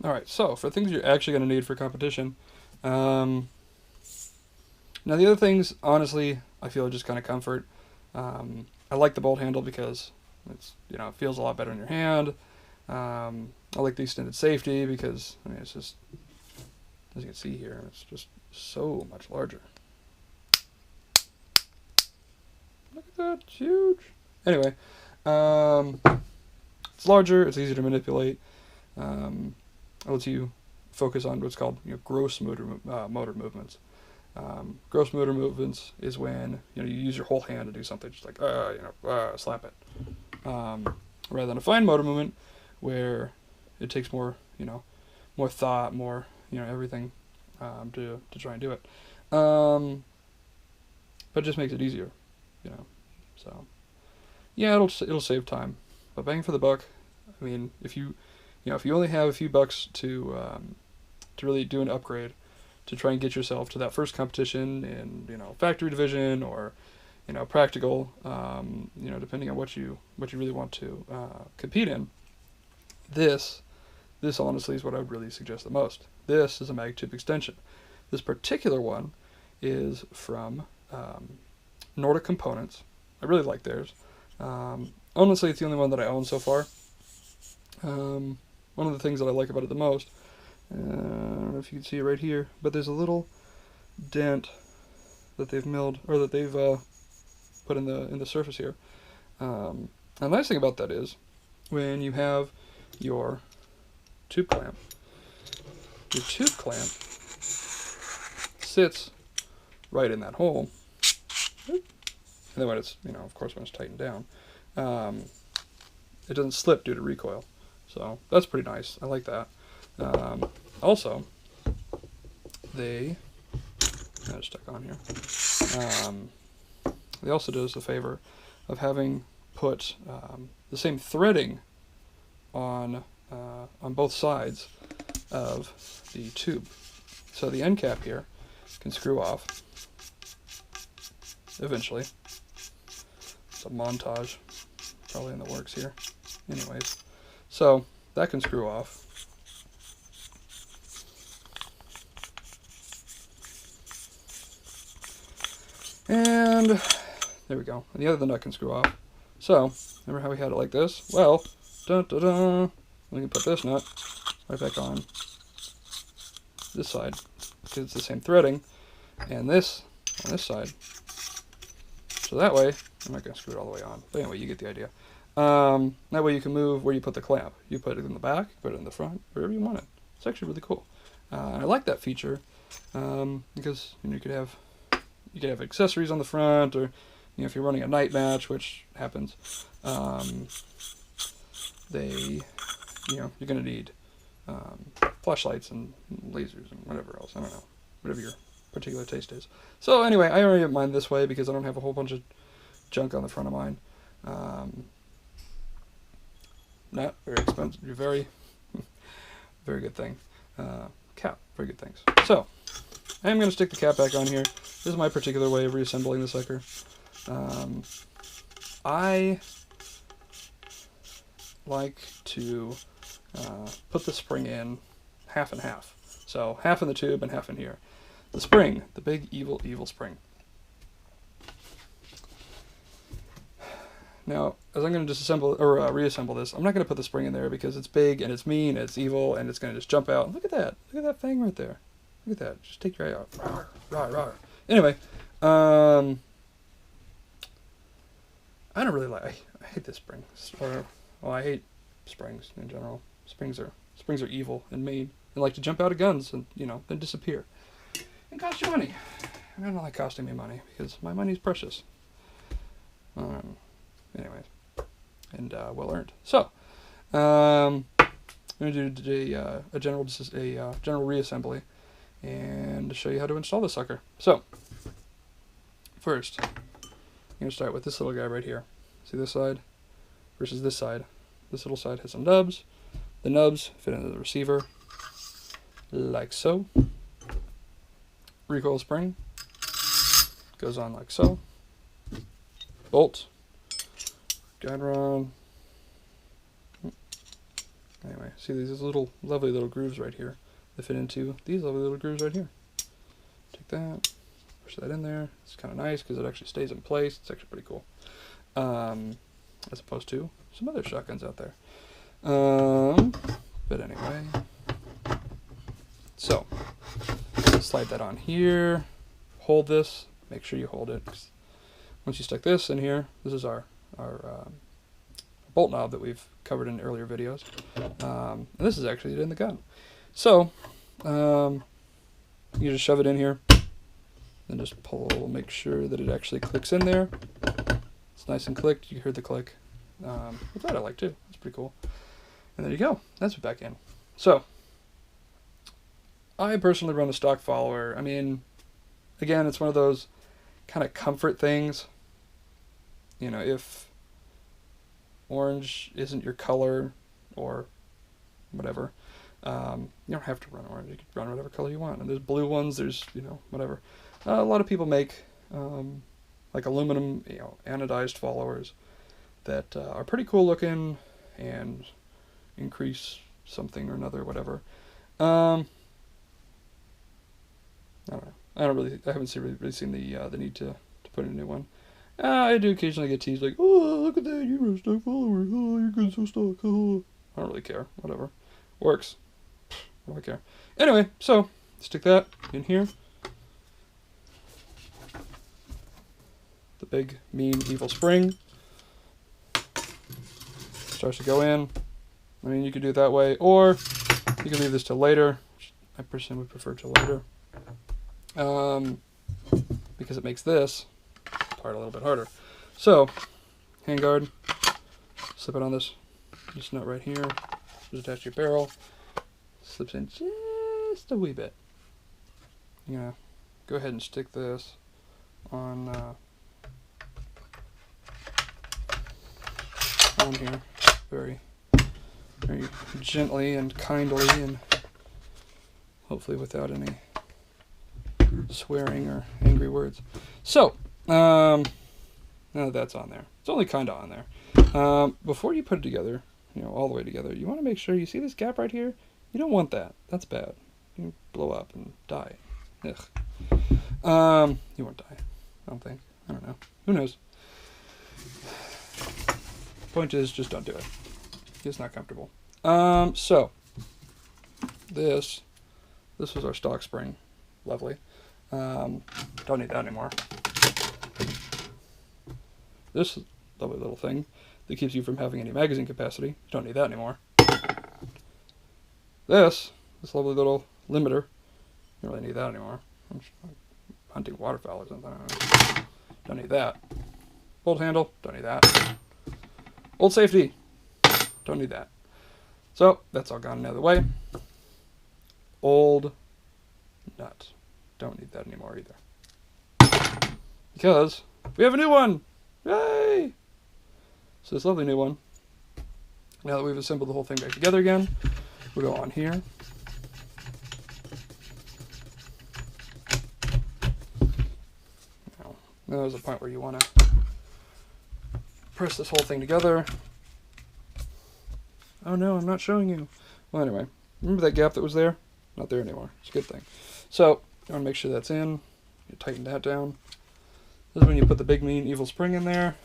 All right, so for things you're actually going to need for competition, now the other things, honestly, I feel are just kind of comfort. I like the bolt handle because it's it feels a lot better in your hand. I like the extended safety because it's just, as you can see here, it's just so much larger. Look at that, it's huge. Anyway, it's larger, it's easier to manipulate. It lets you focus on what's called gross motor movements. Gross motor movements is when you use your whole hand to do something, just like slap it, rather than a fine motor movement where it takes more more thought, more everything to try and do it. But it just makes it easier, So yeah, it'll save time, but bang for the buck. I mean, if you only have a few bucks to really do an upgrade, to try and get yourself to that first competition in factory division or practical, depending on what you really want to compete in. This honestly is what I would really suggest the most. This is a mag tube extension. This particular one is from Nordic Components. I really like theirs. Honestly, it's the only one that I own so far. One of the things that I like about it the most, I don't know if you can see it right here, but there's a little dent that they've milled, or that they've put in the surface here. And the nice thing about that is, when you have your tube clamp sits right in that hole, and then when it's of course when it's tightened down, it doesn't slip due to recoil. So that's pretty nice. I like that. Also, they stuck on here. They also did us a favor of having put the same threading on both sides of the tube. So the end cap here can screw off eventually. It's a montage probably in the works here. Anyways, so that can screw off. And there we go. And the other nut can screw off. So, remember how we had it like this? Well, we can put this nut right back on this side, because it's the same threading, and this on this side. So that way, I'm not going to screw it all the way on, but anyway, you get the idea. That way you can move where you put the clamp. You put it in the back, put it in the front, wherever you want it. It's actually really cool. I like that feature because you could have accessories on the front, or if you're running a night match, which happens, you're going to need flashlights and lasers and whatever else. I don't know, whatever your particular taste is. So anyway, I already have mine this way because I don't have a whole bunch of junk on the front of mine. Not very expensive. Very, very good thing. Cap, very good things. So I am going to stick the cap back on here. This is my particular way of reassembling the sucker. I like to put the spring in half and half. So half in the tube and half in here. The spring, the big evil spring. Now, as I'm going to disassemble or reassemble this, I'm not going to put the spring in there because it's big and it's mean and it's evil and it's going to just jump out. Look at that! Look at that thing right there. Look at that! Just take your eye out. Rawr, rawr, rawr. Anyway, I don't really like. I hate this spring. I hate springs in general. Springs are evil and mean and like to jump out of guns and then disappear and cost you money. And I don't like costing me money because my money's precious. Anyways, and well earned. So, I'm going to do today a general reassembly and show you how to install the sucker. So, first, I'm going to start with this little guy right here. See this side versus this side. This little side has some nubs. The nubs fit into the receiver like so. Recoil spring goes on like so. Bolt. Guide rod. Anyway, see these little lovely little grooves right here. They fit into these lovely little grooves right here. Take that, push that in there. It's kind of nice because it actually stays in place. It's actually pretty cool. As opposed to some other shotguns out there. But anyway, so slide that on here. Hold this. Make sure you hold it. Once you stick this in here, this is our bolt knob that we've covered in earlier videos. And this is actually in the gun. So you just shove it in here, and just pull. Make sure that it actually clicks in there. It's nice and clicked. You heard the click. Which that I like too. It's pretty cool. And there you go. That's back in. So I personally run a stock follower. I mean, again, it's one of those kind of comfort things. You know, if orange isn't your color or whatever, you don't have to run orange. You can run whatever color you want. And there's blue ones. There's, you know, whatever. A lot of people make like aluminum, you know, anodized followers that are pretty cool looking and increase something or another, whatever. I don't know. I haven't really seen the need to put in a new one. I do occasionally get teased like, oh, look at that, you're a stock follower. Oh, you're good so stock. Oh. I don't really care. Whatever. Works. I don't care. Anyway, so stick that in here. The big, mean, evil spring starts to go in. I mean, you could do it that way, or you can leave this till later, which I personally would prefer till later, because it makes this part a little bit harder. So, handguard, slip it on this nut right here, just attach to your barrel, slips in just a wee bit. You're gonna go ahead and stick this on here, very gently and kindly, and hopefully without any swearing or angry words. So, now that that's on there, it's only kind of on there. Before you put it together, you know, all the way together, you want to make sure you see this gap right here. You don't want that. That's bad. You blow up and die. Ugh. You won't die, I don't think. I don't know. Who knows? Point is, just don't do it. It's not comfortable. So this was our stock spring. Lovely. Don't need that anymore. This lovely little thing that keeps you from having any magazine capacity. Don't need that anymore. This lovely little limiter. Don't really need that anymore. I'm hunting waterfowl or something. Don't need that. Bolt handle. Don't need that. Old safety. Don't need that. So that's all gone another way. Old nut. Don't need that anymore either. Because we have a new one. Yay! So this lovely new one. Now that we've assembled the whole thing back together again, we'll go on here. Now there's a point where you want to press this whole thing together. Oh no, I'm not showing you. Well, anyway, remember that gap that was there? Not there anymore. It's a good thing. So, you want to make sure that's in. You tighten that down. This is when you put the big, mean, evil spring in there.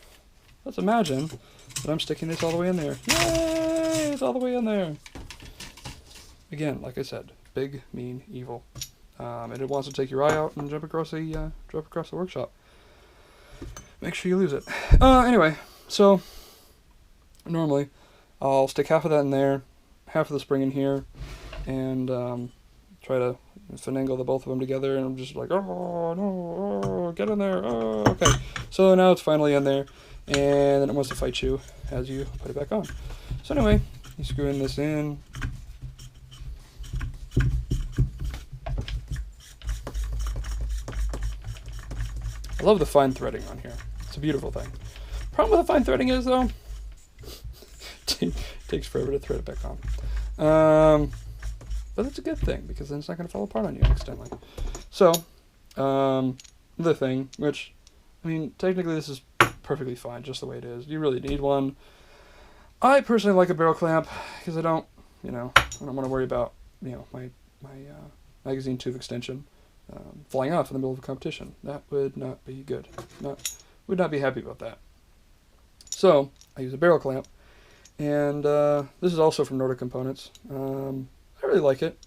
Let's imagine that I'm sticking this all the way in there. Yay! It's all the way in there. Again, like I said, big, mean, evil. And it wants to take your eye out and jump across the workshop. Make sure you lose it. Anyway, so normally I'll stick half of that in there, half of the spring in here, and try to finagle the both of them together, and I'm just like, oh no, oh, get in there, oh, okay. So now it's finally in there, and then it wants to fight you as you put it back on. So anyway, you screw in this in. I love the fine threading on here. It's a beautiful thing. Problem with the fine threading is, though, it takes forever to thread it back on. But it's a good thing, because then it's not going to fall apart on you accidentally. So, the thing, which, I mean, technically this is perfectly fine, just the way it is. You really need one. I personally like a barrel clamp, because I don't you know, I don't want to worry about, you know, my magazine tube extension flying off in the middle of a competition. That would not be good. Would not be happy about that. So I use a barrel clamp, and this is also from Nordic Components. I really like it.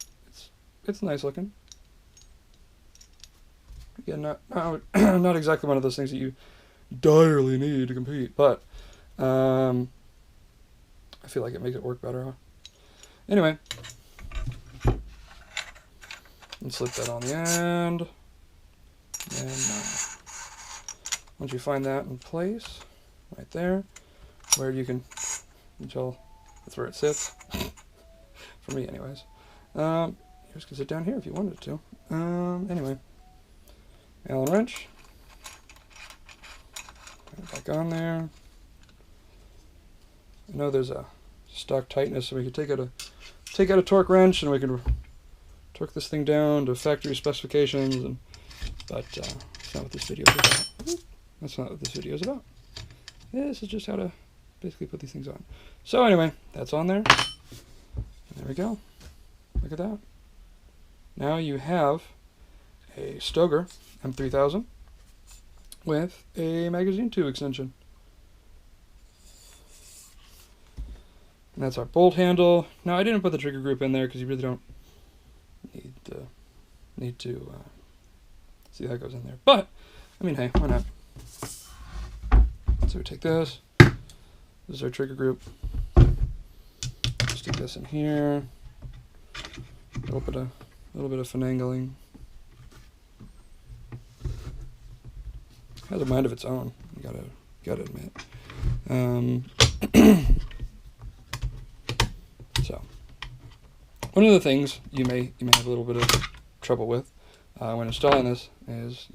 It's nice looking. Again, not exactly one of those things that you direly need to compete, but I feel like it makes it work better. Huh? Anyway, and slip that on the end, and once you find that in place, right there, where you can tell that's where it sits, for me anyways. You just can sit down here if you wanted to. Anyway, Allen wrench, put it back on there. I know there's a stock tightness, so we could take out a torque wrench and we can torque this thing down to factory specifications, but that's not what this video is about. That's not what this video is about. This is just how to basically put these things on. So anyway, that's on there. There we go. Look at that. Now you have a Stoeger M3000 with a magazine tube extension. And that's our bolt handle. Now I didn't put the trigger group in there because you really don't need to see how it goes in there. But I mean, hey, why not? So we take this. This is our trigger group. Stick this in here. A little bit of finagling. It has a mind of its own. You gotta admit. So, one of the things you may have a little bit of trouble with when installing this is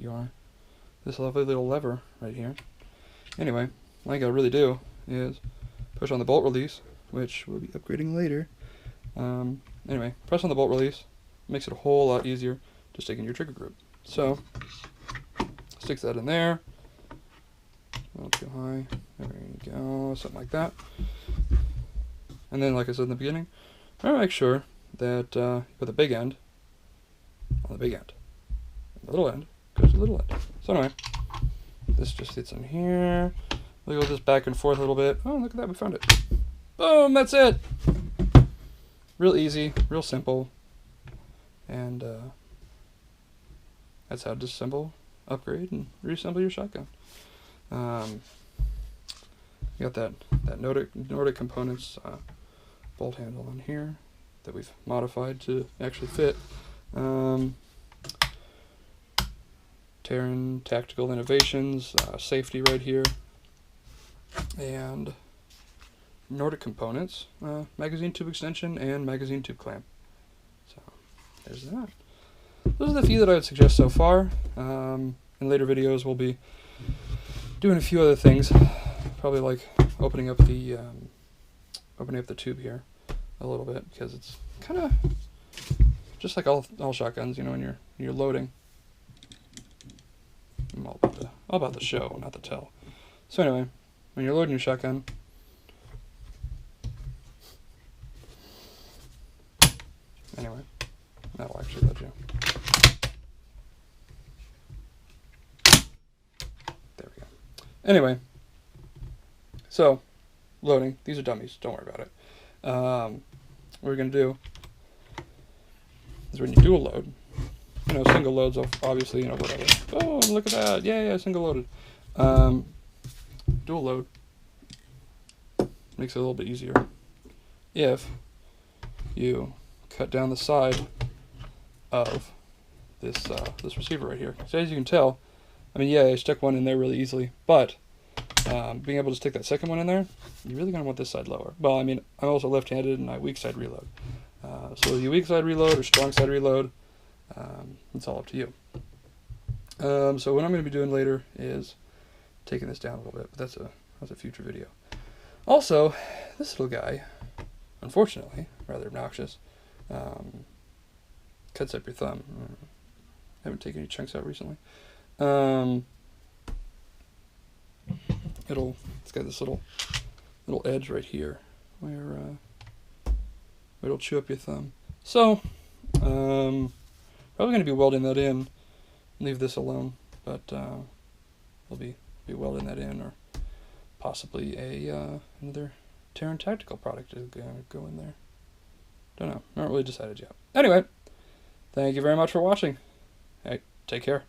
this lovely little lever right here. Anyway, what you gotta really do is push on the bolt release, which we'll be upgrading later. Anyway, press on the bolt release. Makes it a whole lot easier to stick in your trigger group. So, sticks that in there. Not too high. There you go. Something like that. And then, like I said in the beginning, I make sure that you put the big end on the big end. And the little end goes to the little end. So anyway, this just sits in here. Wiggle this back and forth a little bit. Oh, look at that, we found it. Boom, that's it. Real easy, real simple. And that's how to disassemble, upgrade, and reassemble your shotgun. You got that Nordic Components bolt handle on here that we've modified to actually fit. Terran Tactical Innovations, safety right here, and Nordic Components, magazine tube extension and magazine tube clamp. So there's that. Those are the few that I would suggest so far. In later videos we'll be doing a few other things, probably like opening up the tube here a little bit, because it's kind of just like all shotguns, you know, when you're loading. I'm all about the show, not the tell. So anyway, when you're loading your shotgun, anyway, that'll actually let you. There we go. Anyway, so loading. These are dummies. Don't worry about it. What we're gonna do is when you do a load, you know, single loads, obviously, you know, whatever. Oh, look at that! Yeah, single loaded. Dual load makes it a little bit easier if you cut down the side of this receiver right here. So as you can tell, I mean, yeah, I stuck one in there really easily, but being able to stick that second one in there, you're really going to want this side lower. Well, I mean, I'm also left-handed and I weak side reload. So you weak side reload or strong side reload, it's all up to you. So what I'm going to be doing later is taking this down a little bit, but that's a future video. Also, this little guy, unfortunately, rather obnoxious, cuts up your thumb. I haven't taken any chunks out recently. It's got this little edge right here where It'll chew up your thumb. So, probably going to be welding that in. Leave this alone, but we'll be welding that in, or possibly another Terran Tactical product is going to go in there. Don't know. Not really decided yet. Anyway, thank you very much for watching. Hey, take care.